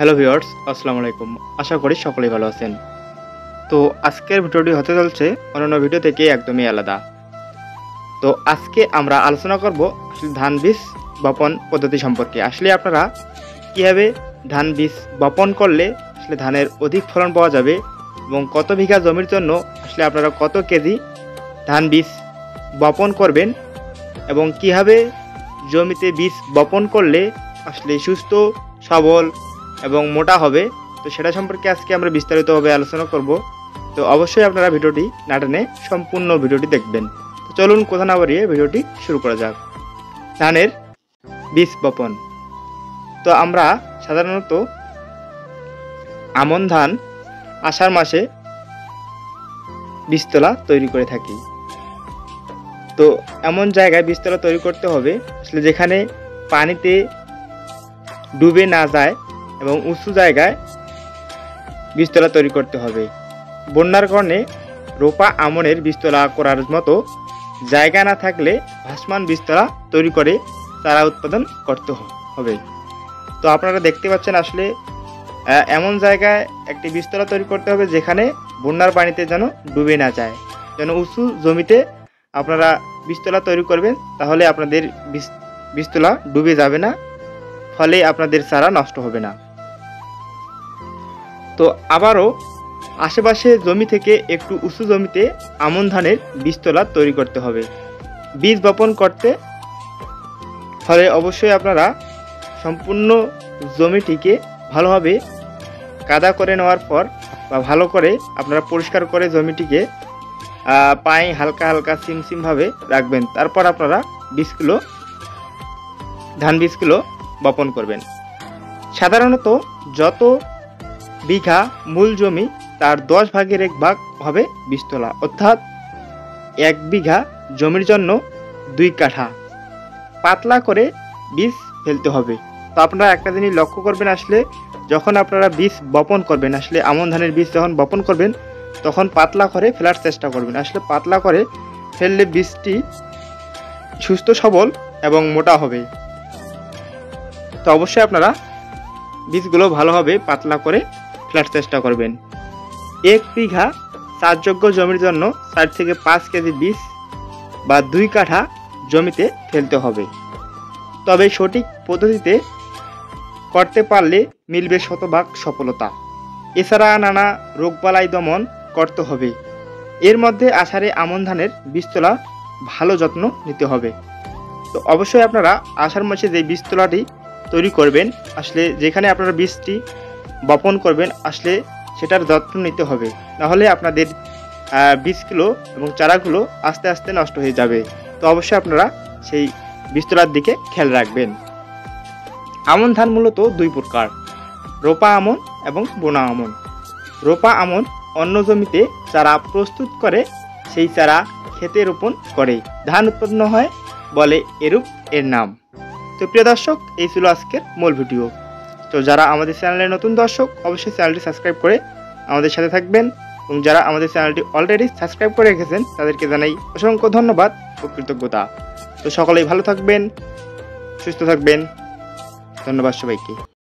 Hello viewers, আসসালামু আলাইকুম। আশা করি সকলেই ভালো আছেন। তো আজকের ভিডিওটি হতে চলছে অন্যান্য ভিডিও থেকে একদমই আলাদা। তো আজকে আমরা আলোচনা করব আসলে ধান বীজ বপন পদ্ধতি সম্পর্কে। আসলে আপনারা কীভাবে ধান বীজ বপন করলে আসলে ধানের অধিক ফলন পাওয়া যাবে এবং কত বিঘা জমির জন্য আসলে আপনারা কত কেজি ধান বীজ বপন করবেন এবং কীভাবে জমিতে বীজ বপন করলে আসলে সুস্থ সবল এবং মোটা হবে, তো সেটা সম্পর্কে আজকে আমরা বিস্তারিতভাবে আলোচনা করব। তো অবশ্যই আপনারা ভিডিওটি না টেনে সম্পূর্ণ ভিডিওটি দেখবেন। তো চলুন কথা না বাড়িয়ে ভিডিওটি শুরু করা যাক। ধানের বীজ বপন। তো আমরা সাধারণত আমন ধান আষাঢ় মাসে বীজতলা তৈরি করে থাকি। তো এমন জায়গায় বীজতলা তৈরি করতে হবে আসলে যেখানে পানিতে ডুবে না যায় এবং উঁচু জায়গায় বীজতলা তৈরি করতে হবে। বন্যার কারণে রোপা আমনের বীজতলা করার মতো জায়গা না থাকলে ভাসমান বীজতলা তৈরি করে চারা উৎপাদন করতে হবে। তো আপনারা দেখতে পাচ্ছেন আসলে এমন জায়গায় একটি বীজতলা তৈরি করতে হবে যেখানে বন্যার পানিতে যেন ডুবে না যায়, যেন উঁচু জমিতে আপনারা বীজতলা তৈরি করবেন, তাহলে আপনাদের বীজতলা ডুবে যাবে না, ফলে আপনাদের চারা নষ্ট হবে না। তো আবারও আশেপাশে জমি থেকে একটু উঁচু জমিতে আমন ধানের বীজতলা তৈরি করতে হবে। বীজ বপন করতে হলে অবশ্যই আপনারা সম্পূর্ণ জমিটিকে ভালোভাবে কাদা করে নেওয়ার পর বা ভালো করে আপনারা পরিষ্কার করে জমিটিকে পায়ে হালকা হালকা সিমসিমভাবে রাখবেন। তারপর আপনারা ধান বীজগুলো বপন করবেন। সাধারণত যত বিঘা মূল জমি তার 10 ভাগের 1 ভাগ হবে বীজতলা, অর্থাৎ 1 বিঘা জমির জন্য 2 কাঠা পাতলা করে বীজ ফেলতে হবে। তো আপনারা একটা জিনিস লক্ষ্য করবেন, আসলে যখন আপনারা বীজ বপন করবেন, আসলে আমন ধানের বীজ যখন বপন করবেন তখন পাতলা করে ফেলার চেষ্টা করবেন। আসলে পাতলা করে ফেললে বীজটি সুস্থ সবল এবং মোটা হবে। তো অবশ্যই আপনারা বীজগুলো ভালোভাবে পাতলা করে ফেলার চেষ্টা করবেন। 1 বিঘা চাষযোগ্য জমির জন্য 4 থেকে 5 কেজি বীজ বা 2 কাঠা জমিতে ফেলতে হবে। তবে সঠিক পদ্ধতিতে করতে পারলে মিলবে শতভাগ সফলতা। এছাড়া নানা রোগবালাই দমন করতে হবে। এর মধ্যে আষাঢ়ে আমন ধানের বীজতলা ভালো যত্ন নিতে হবে। তো অবশ্যই আপনারা আষাঢ় মাসে যে বীজতলাটি তৈরি করবেন, আসলে যেখানে আপনারা বীজটি বপন করবেন, আসলে সেটার যত্ন নিতে হবে, নাহলে আপনাদের বীজগুলো এবং চারাগুলো আস্তে আস্তে নষ্ট হয়ে যাবে। তো অবশ্যই আপনারা সেই বীজতলার দিকে খেয়াল রাখবেন। আমন ধান মূলত 2 প্রকার, রোপা আমন এবং বোনা আমন। রোপা আমন অন্য জমিতে চারা প্রস্তুত করে সেই চারা খেতে রোপণ করে ধান উৎপন্ন হয় বলে এরূপ এর নাম। তো প্রিয় দর্শক, এই ছিল আজকের মূল ভিডিও। তো যারা আমাদের চ্যানেলের নতুন দর্শক অবশ্যই চ্যানেলটি সাবস্ক্রাইব করে আমাদের সাথে থাকবেন, এবং যারা আমাদের চ্যানেলটি অলরেডি সাবস্ক্রাইব করে রেখেছেন তাদেরকে জানাই অসংখ্য ধন্যবাদ ও কৃতজ্ঞতা। তো সকলেই ভালো থাকবেন, সুস্থ থাকবেন। ধন্যবাদ সবাইকে।